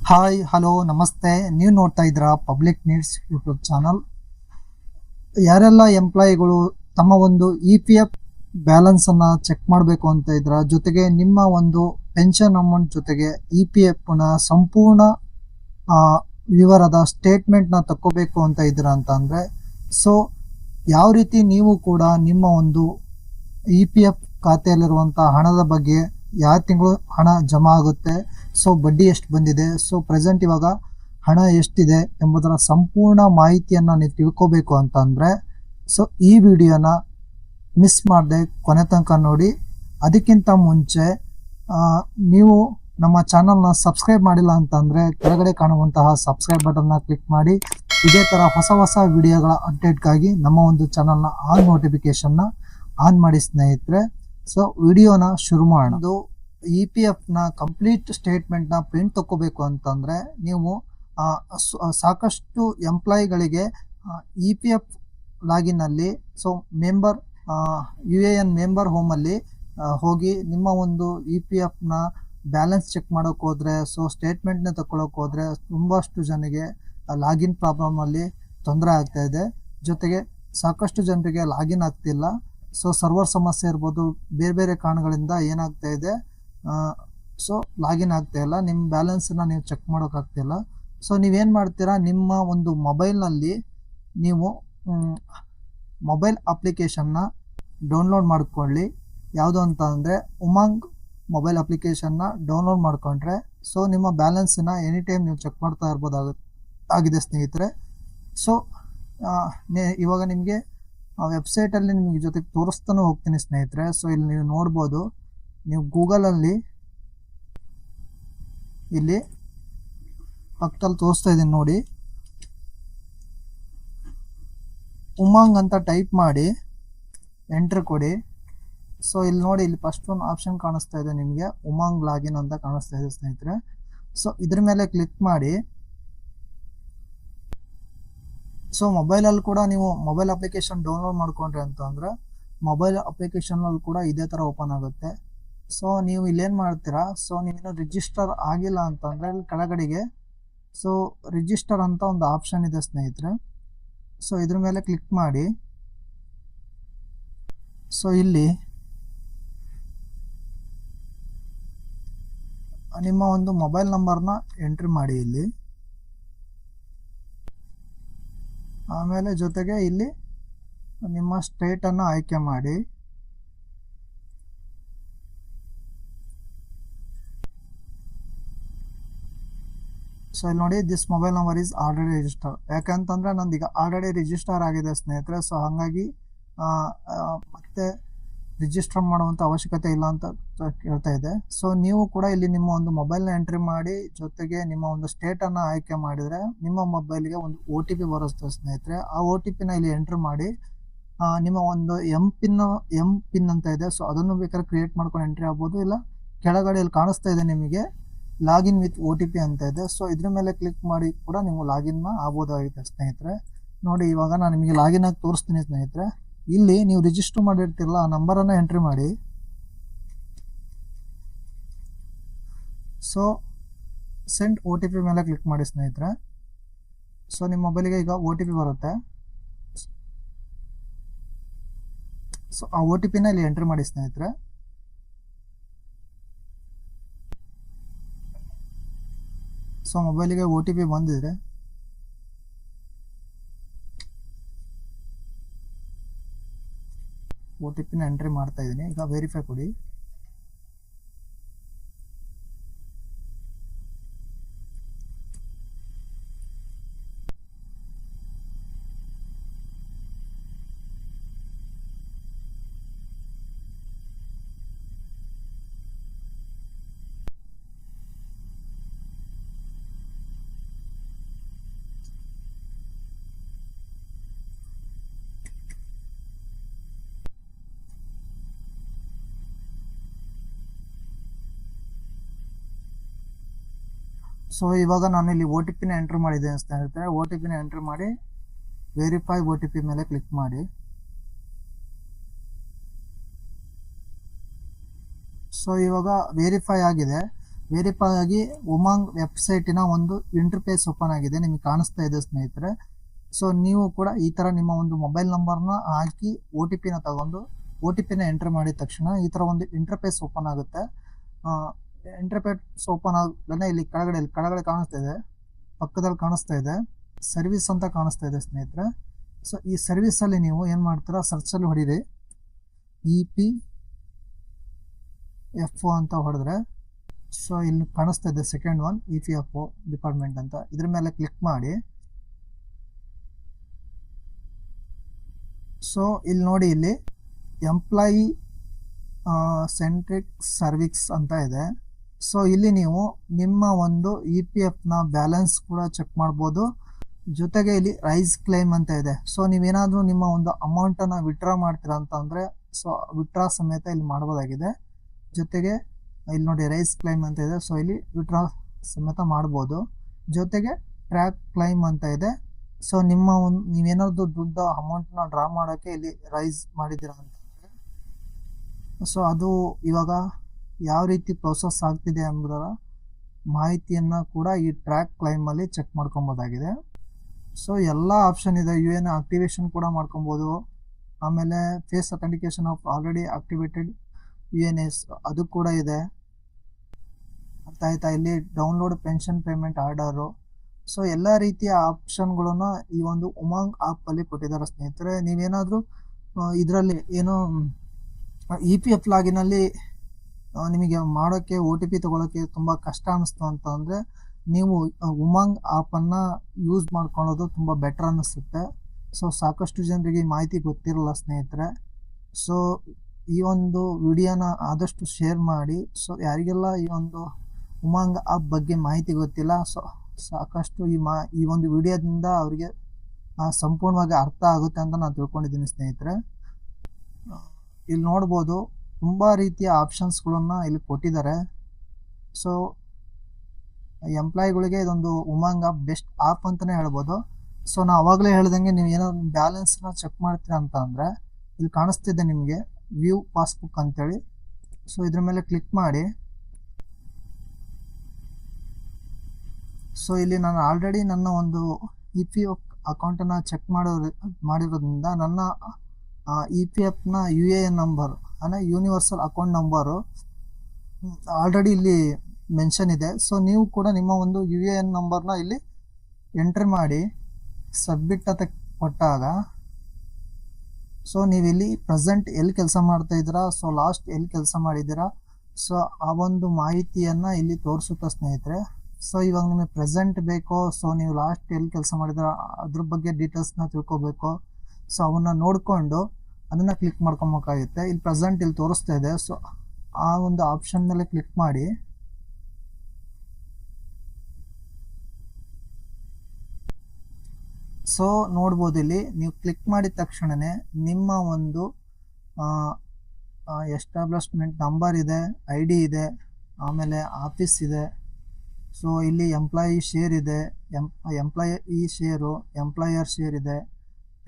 Hi hello ನಮಸ್ತೆ. ನೀವು ನೋಡ್ತಾ ಇದ್ದೀರಾ ಪಬ್ಲಿಕ್ ನೀಡ್ಸ್ ಯೂಟ್ಯೂಬ್ ಚಾನಲ್. ಯಾರೆಲ್ಲ ಎಂಪ್ಲಾಯಿಗಳು ತಮ್ಮ ಒಂದು EPF ಬ್ಯಾಲೆನ್ಸ್ ಅನ್ನ ಚೆಕ್ ಮಾಡಬೇಕು ಅಂತ ಇದ್ರ, ಜೊತೆಗೆ ನಿಮ್ಮ ಒಂದು ಪೆನ್ಷನ್ ಅಮೌಂಟ್ ಜೊತೆಗೆ EPF ನ ಸಂಪೂರ್ಣ ವಿವರದ ಸ್ಟೇಟ್ಮೆಂಟ್ ನ ತಕ್ಕೋಬೇಕು ಅಂತ ಇದ್ದೀರಾ ಅಂತ ಅಂದ್ರೆ, ಸೊ ಯಾವ ರೀತಿ ನೀವು ಕೂಡ ನಿಮ್ಮ ಒಂದು EPF ಖಾತೆಯಲ್ಲಿರುವಂತಹ ಹಣದ ಬಗ್ಗೆ ಯಾವ ತಿಂಗಳು ಹಣ ಜಮಾ ಆಗುತ್ತೆ, ಸೊ ಬಡ್ಡಿ ಎಷ್ಟು ಬಂದಿದೆ, ಸೊ ಪ್ರೆಸೆಂಟ್ ಇವಾಗ ಹಣ ಎಷ್ಟಿದೆ ಎಂಬುದರ ಸಂಪೂರ್ಣ ಮಾಹಿತಿಯನ್ನ ನೀವು ತಿಳ್ಕೋಬೇಕು ಅಂತಂದ್ರೆ, ಸೊ ಈ ವಿಡಿಯೋನ ಮಿಸ್ ಮಾಡದೆ ಕೊನೆ ತನಕ ನೋಡಿ. ಅದಕ್ಕಿಂತ ಮುಂಚೆ ನೀವು ನಮ್ಮ ಚಾನಲ್ನ ಸಬ್ಸ್ಕ್ರೈಬ್ ಮಾಡಿಲ್ಲ ಅಂತಂದ್ರೆ ಕೆಳಗಡೆ ಕಾಣುವಂತಹ ಸಬ್ಸ್ಕ್ರೈಬ್ ಬಟನ್ನ ಕ್ಲಿಕ್ ಮಾಡಿ. ಇದೇ ತರ ಹೊಸ ಹೊಸ ವಿಡಿಯೋಗಳ ಅಪ್ಡೇಟ್ಗಾಗಿ ನಮ್ಮ ಒಂದು ಚಾನಲ್ನ ನೋಟಿಫಿಕೇಶನ್ನ ಆನ್ ಮಾಡಿ ಸ್ನೇಹಿತರೆ. ಸೊ ವಿಡಿಯೋನ ಶುರು ಮಾಡೋಣ. EPF ನ ಕಂಪ್ಲೀಟ್ ಸ್ಟೇಟ್ಮೆಂಟ್ ನ ಪ್ರಿಂಟ್ ತಗೋಬೇಕು ಅಂತಂದ್ರೆ, ನೀವು ಸಾಕಷ್ಟು ಎಂಪ್ಲಾಯಿಗಳಿಗೆ EPF ಲಾಗಿನ್ ಅಲ್ಲಿ so member UAN member home ಅಲ್ಲಿ ಹೋಗಿ ನಿಮ್ಮ ಒಂದು EPF ನ ಬ್ಯಾಲೆನ್ಸ್ ಚೆಕ್ ಮಾಡೋಕೆ ಹೋದ್ರೆ, ಸೊ ಸ್ಟೇಟ್ಮೆಂಟ್ ನ ತಗೊಳಕ್ ಹೋದ್ರೆ ತುಂಬಾಷ್ಟು ಜನರಿಗೆ ಲಾಗಿನ್ ಪ್ರಾಬ್ಲಮ್ ಅಲ್ಲಿ ತೊಂದರೆ ಆಗ್ತಾ ಇದೆ. ಜೊತೆಗೆ ಸಾಕಷ್ಟು ಜನರಿಗೆ ಲಾಗಿನ್ ಆಗ್ತಿಲ್ಲ. ಸೊ ಸರ್ವರ್ ಸಮಸ್ಯೆ ಇರ್ಬೋದು, ಬೇರೆ ಬೇರೆ ಕಾರಣಗಳಿಂದ ಏನಾಗ್ತಾ ಇದೆ, ಸೊ ಲಾಗಿನ್ ಆಗ್ತಾ ಇಲ್ಲ, ನಿಮ್ಮ ಬ್ಯಾಲೆನ್ಸ್ನ ನೀವು ಚೆಕ್ ಮಾಡೋಕ್ಕಾಗ್ತಿಲ್ಲ. ಸೊ ನೀವೇನು ಮಾಡ್ತೀರಾ, ನಿಮ್ಮ ಒಂದು ಮೊಬೈಲ್ನಲ್ಲಿ ನೀವು ಮೊಬೈಲ್ ಅಪ್ಲಿಕೇಶನ್ನ ಡೌನ್ಲೋಡ್ ಮಾಡ್ಕೊಳ್ಳಿ. ಯಾವುದು ಅಂತ ಅಂದರೆ ಉಮಂಗ್ ಮೊಬೈಲ್ ಅಪ್ಲಿಕೇಶನ್ನ ಡೌನ್ಲೋಡ್ ಮಾಡ್ಕೊಂಡ್ರೆ ಸೊ ನಿಮ್ಮ ಬ್ಯಾಲೆನ್ಸನ್ನ ಎನಿ ಟೈಮ್ ನೀವು ಚೆಕ್ ಮಾಡ್ತಾ ಆಗಿದೆ ಸ್ನೇಹಿತರೆ. ಸೊ ಇವಾಗ ನಿಮಗೆ ವೆಬ್ಸೈಟಲ್ಲಿ ನಿಮಗೆ ಜೊತೆಗೆ ತೋರಿಸ್ತಾನೆ ಹೋಗ್ತೀನಿ ಸ್ನೇಹಿತರೆ. ಸೊ ಇಲ್ಲಿ ನೀವು ನೋಡ್ಬೋದು, ನೀವು ಗೂಗಲಲ್ಲಿ ಇಲ್ಲಿ ಪಕ್ಕದಲ್ಲಿ ತೋರಿಸ್ತಾ ಇದ್ದೀನಿ ನೋಡಿ, ಉಮಂಗ್ ಅಂತ ಟೈಪ್ ಮಾಡಿ ಎಂಟ್ರ್ ಕೊಡಿ. ಸೊ ಇಲ್ಲಿ ನೋಡಿ, ಇಲ್ಲಿ ಫಸ್ಟ್ ಒಂದು ಆಪ್ಷನ್ ಕಾಣಿಸ್ತಾ ಇದೆ ನಿಮಗೆ, ಉಮಂಗ್ ಲಾಗಿನ್ ಅಂತ ಕಾಣಿಸ್ತಾ ಇದೆ ಸ್ನೇಹಿತರೆ. ಸೊ ಇದ್ರ ಮೇಲೆ ಕ್ಲಿಕ್ ಮಾಡಿ. ಸೊ ಮೊಬೈಲಲ್ಲಿ ಕೂಡ ನೀವು ಮೊಬೈಲ್ ಅಪ್ಲಿಕೇಶನ್ ಡೌನ್ಲೋಡ್ ಮಾಡ್ಕೊಂಡ್ರಿ ಅಂತಂದ್ರೆ ಮೊಬೈಲ್ ಅಪ್ಲಿಕೇಶನ್ ಅಲ್ಲಿ ಕೂಡ ಇದೇ ತರ ಓಪನ್ ಆಗುತ್ತೆ. ಸೊ ನೀವು ಇಲ್ಲೇನ್ ಮಾಡ್ತೀರಾ, ಸೊ ನೀವೇನು ರಿಜಿಸ್ಟರ್ ಆಗಿಲ್ಲ ಅಂತಂದ್ರೆ ಇಲ್ಲಿ ಕೆಳಗಡೆಗೆ ಸೊ ರಿಜಿಸ್ಟರ್ ಅಂತ ಒಂದು ಆಪ್ಷನ್ ಇದೆ ಸ್ನೇಹಿತರೆ. ಸೊ ಇದ್ರ ಮೇಲೆ ಕ್ಲಿಕ್ ಮಾಡಿ. ಸೊ ಇಲ್ಲಿ ನಿಮ್ಮ ಒಂದು ಮೊಬೈಲ್ ನಂಬರ್ನ ಎಂಟ್ರಿ ಮಾಡಿ ಇಲ್ಲಿ. ಆಮೇಲೆ ಜೊತೆಗೆ ಇಲ್ಲಿ ನಿಮ್ಮ ಸ್ಟೇಟನ್ನು ಆಯ್ಕೆ ಮಾಡಿ. ಸೊ ಇಲ್ಲಿ ನೋಡಿ, this mobile number is already register. ಯಾಕಂತಂದ್ರೆ ನಂದು ಈಗ ಆಲ್ರೆಡಿ ರಿಜಿಸ್ಟರ್ ಆಗಿದೆ ಸ್ನೇಹಿತರೆ. ಸೊ ಹಾಗಾಗಿ ಮತ್ತೆ ರಿಜಿಸ್ಟರ್ ಮಾಡುವಂಥ ಅವಶ್ಯಕತೆ ಇಲ್ಲ ಅಂತ ಹೇಳ್ತಾ ಇದೆ. ಸೊ ನೀವು ಕೂಡ ಇಲ್ಲಿ ನಿಮ್ಮ ಒಂದು ಮೊಬೈಲ್ನ ಎಂಟ್ರಿ ಮಾಡಿ, ಜೊತೆಗೆ ನಿಮ್ಮ ಒಂದು ಸ್ಟೇಟನ್ನು ಆಯ್ಕೆ ಮಾಡಿದರೆ ನಿಮ್ಮ ಮೊಬೈಲ್ಗೆ ಒಂದು OTP ಬರುತ್ತೆ ಸ್ನೇಹಿತರೆ. ಆ OTP ನ ಇಲ್ಲಿ ಎಂಟ್ರಿ ಮಾಡಿ. ನಿಮ್ಮ ಒಂದು ಎಂ ಪಿನ್ ಅಂತ ಇದೆ, ಸೊ ಅದನ್ನು ಬೇಕಾದ್ರೆ ಕ್ರಿಯೇಟ್ ಮಾಡ್ಕೊಂಡು ಎಂಟ್ರಿ ಆಗ್ಬೋದು. ಇಲ್ಲ ಕೆಳಗಡೆ ಇಲ್ಲಿ ಕಾಣಿಸ್ತಾ ಇದೆ ನಿಮಗೆ ಲಾಗಿನ್ ವಿತ್ OTP ಅಂತ ಇದೆ. ಸೊ ಇದ್ರ ಮೇಲೆ ಕ್ಲಿಕ್ ಮಾಡಿ ಕೂಡ ನೀವು ಲಾಗಿನ್ ಆಗ್ಬೋದಾಗಿದೆ ಸ್ನೇಹಿತರೆ. ನೋಡಿ, ಇವಾಗ ನಾನು ನಿಮಗೆ ಲಾಗಿನ್ ಆಗಿ ತೋರಿಸ್ತೀನಿ ಸ್ನೇಹಿತರೆ. ಇಲ್ಲಿ ನೀವು ರಿಜಿಸ್ಟರ್ ಮಾಡಿರ್ತಿರಲ್ಲ, ಆ ನಂಬರನ್ನು ಎಂಟ್ರಿ ಮಾಡಿ. ಸೊ ಸೆಂಡ್ OTP ಮೇಲೆ ಕ್ಲಿಕ್ ಮಾಡಿ ಸ್ನೇಹಿತರೆ. ಸೊ ನಿಮ್ಮ ಮೊಬೈಲಿಗೆ ಈಗ OTP ಬರುತ್ತೆ. ಸೊ ಆ OTP ನ ಇಲ್ಲಿ ಎಂಟ್ರಿ ಮಾಡಿ ಸ್ನೇಹಿತರೆ. ಸೊ ಮೊಬೈಲಿಗೆ OTP ಬಂದಿದೆ. OTP ನ ಎಂಟ್ರಿ ಮಾಡ್ತಾ ಇದ್ದೀನಿ. ಈಗ ವೆರಿಫೈ ಕೊಡಿ. ಸೊ ಇವಾಗ ನಾನು ಇಲ್ಲಿ OTP ನ ಎಂಟ್ರಿ ಮಾಡಿದ್ದೇನೆ ಸ್ನೇಹಿತರೆ. OTP ನ ಎಂಟ್ರಿ ಮಾಡಿ ವೆರಿಫೈ OTP ಮೇಲೆ ಕ್ಲಿಕ್ ಮಾಡಿ. ಸೊ ಇವಾಗ ವೆರಿಫೈ ಆಗಿದೆ. ವೆರಿಫೈ ಆಗಿ ಉಮಾಂಗ್ ವೆಬ್ಸೈಟಿನ ಒಂದು ಇಂಟರ್ಫೇಸ್ ಓಪನ್ ಆಗಿದೆ, ನಿಮಗೆ ಕಾಣಿಸ್ತಾ ಇದೆ ಸ್ನೇಹಿತರೆ. ಸೊ ನೀವು ಕೂಡ ಈ ಥರ ನಿಮ್ಮ ಒಂದು ಮೊಬೈಲ್ ನಂಬರ್ನ ಹಾಕಿ OTPನ ತಗೊಂಡು OTPನ ಎಂಟರ್ ಮಾಡಿದ ತಕ್ಷಣ ಈ ಥರ ಒಂದು ಇಂಟರ್ಫೇಸ್ ಓಪನ್ ಆಗುತ್ತೆ. ಇಂಟರ್ಫೇಸ್ ಓಪನ್ ಆಗಲೇ ಇಲ್ಲಿ ಕೆಳಗಡೆ ಕಾಣಿಸ್ತಾ ಇದೆ, ಪಕ್ಕದಲ್ಲಿ ಕಾಣಿಸ್ತಾ ಇದೆ ಸರ್ವಿಸ್ ಅಂತ ಕಾಣಿಸ್ತಾ ಇದೆ ಸ್ನೇಹಿತರೆ. ಸೊ ಈ ಸರ್ವಿಸಲ್ಲಿ ನೀವು ಏನು ಮಾಡ್ತೀರಾ, ಸರ್ಚಲ್ಲಿ ಹೊಡೀರಿ EPFO ಅಂತ ಹೊಡೆದ್ರೆ ಸೊ ಇಲ್ಲಿ ಕಾಣಿಸ್ತಾ ಇದೆ ಸೆಕೆಂಡ್ ಒನ್ EPFO ಡಿಪಾರ್ಟ್ಮೆಂಟ್ ಅಂತ. ಇದ್ರ ಮೇಲೆ ಕ್ಲಿಕ್ ಮಾಡಿ. ಸೊ ಇಲ್ಲಿ ನೋಡಿ, ಇಲ್ಲಿ ಎಂಪ್ಲಾಯಿ ಸೆಂಟ್ರಿಕ್ ಸರ್ವಿಸ್ ಅಂತ ಇದೆ. ಸೊ ಇಲ್ಲಿ ನೀವು ನಿಮ್ಮ ಒಂದು EPFನ ಬ್ಯಾಲೆನ್ಸ್ ಕೂಡ ಚೆಕ್ ಮಾಡ್ಬೋದು. ಜೊತೆಗೆ ಇಲ್ಲಿ ರೈಸ್ ಕ್ಲೈಮ್ ಅಂತ ಇದೆ. ಸೊ ನೀವೇನಾದರೂ ನಿಮ್ಮ ಒಂದು ಅಮೌಂಟನ್ನು ವಿಡ್ರಾ ಮಾಡ್ತೀರಾ ಅಂತ ಅಂದರೆ ಸೊ ವಿಡ್ರಾ ಸಮೇತ ಇಲ್ಲಿ ಮಾಡ್ಬೋದಾಗಿದೆ. ಜೊತೆಗೆ ಇಲ್ಲಿ ನೋಡಿ ರೈಸ್ ಕ್ಲೈಮ್ ಅಂತ ಇದೆ. ಸೊ ಇಲ್ಲಿ ವಿಡ್ರಾ ಸಮೇತ ಮಾಡ್ಬೋದು. ಜೊತೆಗೆ ಟ್ರ್ಯಾಕ್ ಕ್ಲೈಮ್ ಅಂತ ಇದೆ. ಸೊ ನಿಮ್ಮ ಒಂದು ನೀವೇನಾದ್ರು ದುಡ್ಡು ಅಮೌಂಟ್ನ ಡ್ರಾ ಮಾಡೋಕ್ಕೆ ಇಲ್ಲಿ ರೈಸ್ ಮಾಡಿದ್ದೀರಾ ಅಂತಂದರೆ ಸೊ ಅದು ಇವಾಗ ಯಾವ ರೀತಿ ಪ್ರೋಸೆಸ್ ಆಗ್ತಿದೆ ಎಂಬುದರ ಮಾಹಿತಿಯನ್ನು ಕೂಡ ಈ ಟ್ರ್ಯಾಕ್ ಕ್ಲೈಮಲ್ಲಿ ಚೆಕ್ ಮಾಡ್ಕೊಬೋದಾಗಿದೆ. ಸೊ ಎಲ್ಲ ಆಪ್ಷನ್ ಇದೆ. UN ಆಕ್ಟಿವೇಶನ್ ಕೂಡ ಮಾಡ್ಕೊಬೋದು. ಆಮೇಲೆ face authentication off already activated UNS ಅದು ಕೂಡ ಇದೆ. ಅರ್ಥ ಆಯ್ತಾ? ಇಲ್ಲಿ download pension payment order. So ಎಲ್ಲ ರೀತಿಯ ಆಪ್ಷನ್ಗಳನ್ನು ಈ ಒಂದು ಉಮಾಂಗ್ ಆ್ಯಪಲ್ಲಿ ಕೊಟ್ಟಿದ್ದಾರೆ ಸ್ನೇಹಿತರೆ. ನೀವೇನಾದರೂ ಇದರಲ್ಲಿ ಏನೋ EPF ಲಾಗಿನಲ್ಲಿ ನಿಮಗೆ ಮಾಡೋಕ್ಕೆ OTP ತೊಗೊಳಕ್ಕೆ ತುಂಬ ಕಷ್ಟ ಅನ್ನಿಸ್ತು ಅಂತಂದರೆ ನೀವು ಉಮಾಂಗ್ ಆ್ಯಪನ್ನು ಯೂಸ್ ಮಾಡ್ಕೊಳ್ಳೋದು ತುಂಬ ಬೆಟರ್ ಅನ್ನಿಸುತ್ತೆ. ಸೊ ಸಾಕಷ್ಟು ಜನರಿಗೆ ಈ ಮಾಹಿತಿ ಗೊತ್ತಿರಲ್ಲ ಸ್ನೇಹಿತರೆ. ಸೊ ಈ ಒಂದು ವಿಡಿಯೋನ ಆದಷ್ಟು ಶೇರ್ ಮಾಡಿ. ಸೊ ಯಾರಿಗೆಲ್ಲ ಈ ಒಂದು ಉಮಾಂಗ್ ಆ್ಯಪ್ ಬಗ್ಗೆ ಮಾಹಿತಿ ಗೊತ್ತಿಲ್ಲ, ಸೊ ಸಾಕಷ್ಟು ಈ ಒಂದು ವಿಡಿಯೋದಿಂದ ಅವರಿಗೆ ಸಂಪೂರ್ಣವಾಗಿ ಅರ್ಥ ಆಗುತ್ತೆ ಅಂತ ನಾನು ತಿಳ್ಕೊಂಡಿದ್ದೀನಿ ಸ್ನೇಹಿತರೆ. ಇಲ್ಲಿ ನೋಡ್ಬೋದು ತುಂಬ ರೀತಿಯ ಆಪ್ಷನ್ಸ್ಗಳನ್ನು ಇಲ್ಲಿ ಕೊಟ್ಟಿದ್ದಾರೆ. ಸೊ ಎಂಪ್ಲಾಯಿಗಳಿಗೆ ಇದೊಂದು ಉಮಾಂಗ್ ಆ್ಯಪ್ ಬೆಸ್ಟ್ ಆ್ಯಪ್ ಅಂತಲೇ ಹೇಳ್ಬೋದು. ಸೊ ನಾನು ಆವಾಗಲೇ ಹೇಳ್ದಂಗೆ ನೀವು ಏನೋ ಬ್ಯಾಲೆನ್ಸ್ನ ಚೆಕ್ ಮಾಡ್ತೀರಾ ಅಂತ ಅಂದರೆ ಇಲ್ಲಿ ಕಾಣಿಸ್ತಿದೆ ನಿಮಗೆ ವ್ಯೂ ಪಾಸ್ಬುಕ್ ಅಂತೇಳಿ. ಸೊ ಇದ್ರ ಮೇಲೆ ಕ್ಲಿಕ್ ಮಾಡಿ. ಸೊ ಇಲ್ಲಿ ನಾನು ಆಲ್ರೆಡಿ ನನ್ನ ಒಂದು EPF ಅಕೌಂಟನ್ನು ಚೆಕ್ ಮಾಡಿರೋದ್ರಿಂದ ನನ್ನ EPFನ UAN ನಂಬರ್ ಅಂದರೆ ಯೂನಿವರ್ಸಲ್ ಅಕೌಂಟ್ ನಂಬರು ಆಲ್ರೆಡಿ ಇಲ್ಲಿ ಮೆನ್ಷನ್ ಇದೆ. ಸೊ ನೀವು ಕೂಡ ನಿಮ್ಮ ಒಂದು UAN ನಂಬರ್ನ ಇಲ್ಲಿ ಎಂಟ್ರಿ ಮಾಡಿ ಸಬ್ಮಿಟ್ ಅಂತ ಕೊಟ್ಟಾಗ ಸೊ ನೀವಿಲ್ಲಿ ಪ್ರೆಸೆಂಟ್ ಎಲ್ಲಿ ಕೆಲಸ ಮಾಡ್ತಾ ಇದ್ದೀರಾ, ಸೊ ಲಾಸ್ಟ್ ಎಲ್ಲಿ ಕೆಲಸ ಮಾಡಿದ್ದೀರಾ, ಸೊ ಆ ಒಂದು ಮಾಹಿತಿಯನ್ನು ಇಲ್ಲಿ ತೋರಿಸುತ್ತಾ ಸ್ನೇಹಿತರೆ. ಸೊ ಇವಾಗ ನಿಮಗೆ ಪ್ರೆಸೆಂಟ್ ಬೇಕೋ, ಸೊ ನೀವು ಲಾಸ್ಟ್ ಎಲ್ಲಿ ಕೆಲಸ ಮಾಡಿದ್ರೆ ಅದ್ರ ಬಗ್ಗೆ ಡೀಟೇಲ್ಸ್ನ ತಿಳ್ಕೊಬೇಕು. ಸೊ ಅವನ್ನ ನೋಡಿಕೊಂಡು ಅದನ್ನು ಕ್ಲಿಕ್ ಮಾಡ್ಕೊಬೇಕಾಗುತ್ತೆ. ಇಲ್ಲಿ ಪ್ರೆಸೆಂಟ್ ಇಲ್ಲಿ ತೋರಿಸ್ತಾ ಇದೆ. ಸೊ ಆ ಒಂದು ಆಪ್ಷನ್ ಮೇಲೆ ಕ್ಲಿಕ್ ಮಾಡಿ. ಸೊ ನೋಡ್ಬೋದು ಇಲ್ಲಿ ನೀವು ಕ್ಲಿಕ್ ಮಾಡಿದ ತಕ್ಷಣವೇ ನಿಮ್ಮ ಒಂದು ಎಸ್ಟಾಬ್ಲಿಷ್ಮೆಂಟ್ ನಂಬರ್ ಇದೆ, ID ಇದೆ, ಆಮೇಲೆ ಆಫೀಸ್ ಇದೆ. ಸೊ ಇಲ್ಲಿ ಎಂಪ್ಲಾಯಿ ಶೇರ್ ಇದೆ, ಎಂಪ್ಲಾಯಿ ಶೇರು, ಎಂಪ್ಲಾಯರ್ ಶೇರ್ ಇದೆ,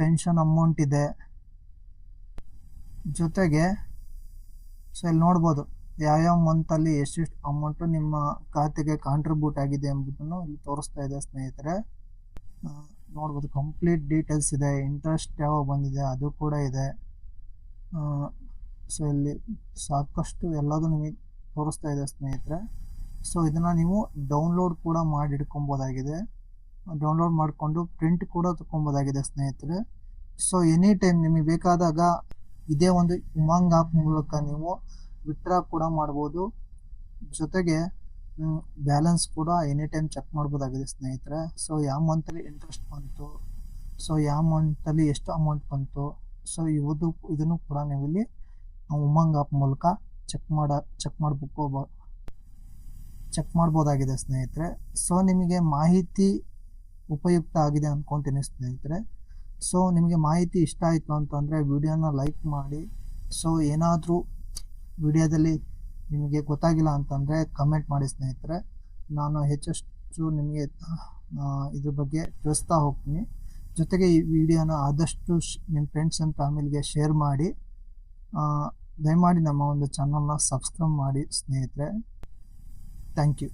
ಪೆನ್ಷನ್ ಅಮೌಂಟ್ ಇದೆ. ಜೊತೆಗೆ ಸೊ ಇಲ್ಲಿ ನೋಡ್ಬೋದು ಯಾವ್ಯಾವ ಮಂತಲ್ಲಿ ಎಷ್ಟೆಷ್ಟು ಅಮೌಂಟು ನಿಮ್ಮ ಖಾತೆಗೆ ಕಾಂಟ್ರಿಬ್ಯೂಟ್ ಆಗಿದೆ ಎಂಬುದನ್ನು ಇಲ್ಲಿ ತೋರಿಸ್ತಾ ಇದೆ ಸ್ನೇಹಿತರೆ. ನೋಡ್ಬೋದು ಕಂಪ್ಲೀಟ್ ಡೀಟೇಲ್ಸ್ ಇದೆ, ಇಂಟ್ರೆಸ್ಟ್ ಯಾವಾಗ ಬಂದಿದೆ ಅದು ಕೂಡ ಇದೆ. ಸೊ ಇಲ್ಲಿ ಸಾಕಷ್ಟು ಎಲ್ಲದೂ ನಿಮಗೆ ತೋರಿಸ್ತಾ ಇದೆ ಸ್ನೇಹಿತರೆ. ಸೊ ಇದನ್ನು ನೀವು ಡೌನ್ಲೋಡ್ ಕೂಡ ಮಾಡಿ ಇಟ್ಕೊಬೋದಾಗಿದೆ. ಡೌನ್ಲೋಡ್ ಮಾಡಿಕೊಂಡು ಪ್ರಿಂಟ್ ಕೂಡ ತಗೊಬೋದಾಗಿದೆ ಸ್ನೇಹಿತರೆ. ಸೊ ಎನಿ ಟೈಮ್ ನಿಮಗೆ ಬೇಕಾದಾಗ ಇದೇ ಒಂದು ಉಮಾಂಗ್ ಆ್ಯಪ್ ಮೂಲಕ ನೀವು ವಿತ್ಡ್ರಾ ಕೂಡ ಮಾಡ್ಬೋದು. ಜೊತೆಗೆ ಬ್ಯಾಲೆನ್ಸ್ ಕೂಡ ಎನಿ ಟೈಮ್ ಚೆಕ್ ಮಾಡ್ಬೋದಾಗಿದೆ ಸ್ನೇಹಿತರೆ. ಸೊ ಯಾವ ಮಂತಲ್ಲಿ ಇಂಟ್ರೆಸ್ಟ್ ಬಂತು, ಸೊ ಯಾವ ಮಂತಲ್ಲಿ ಎಷ್ಟು ಅಮೌಂಟ್ ಬಂತು, ಸೊ ಇದನ್ನು ಕೂಡ ನೀವು ಇಲ್ಲಿ ಉಮಾಂಗ್ ಆ್ಯಪ್ ಮೂಲಕ ಚೆಕ್ ಮಾಡ್ಬೋದಾಗಿದೆ ಸ್ನೇಹಿತರೆ. ಸೊ ನಿಮಗೆ ಮಾಹಿತಿ ಉಪಯುಕ್ತ ಆಗಿದೆ ಅಂದ್ಕೊತೀನಿ ಸ್ನೇಹಿತರೆ. ಸೊ ನಿಮಗೆ ಮಾಹಿತಿ ಇಷ್ಟ ಆಯಿತು ಅಂತಂದರೆ ವಿಡಿಯೋನ ಲೈಕ್ ಮಾಡಿ. ಸೊ ಏನಾದರೂ ವಿಡಿಯೋದಲ್ಲಿ ನಿಮಗೆ ಗೊತ್ತಾಗಿಲ್ಲ ಅಂತಂದರೆ ಕಮೆಂಟ್ ಮಾಡಿ ಸ್ನೇಹಿತರೆ. ನಾನು ಹೆಚ್ಚೆಷ್ಟು ನಿಮಗೆ ಇದ್ರ ಬಗ್ಗೆ ತಿಳಿಸ್ತಾ ಹೋಗ್ತೀನಿ. ಜೊತೆಗೆ ಈ ವಿಡಿಯೋನ ಆದಷ್ಟು ನಿಮ್ಮ ಫ್ರೆಂಡ್ಸ್ ಆ್ಯಂಡ್ ಫ್ಯಾಮಿಲಿಗೆ ಶೇರ್ ಮಾಡಿ. ದಯಮಾಡಿ ನಮ್ಮ ಒಂದು ಚಾನಲ್ನ ಸಬ್ಸ್ಕ್ರೈಬ್ ಮಾಡಿ ಸ್ನೇಹಿತರೆ. Thank you.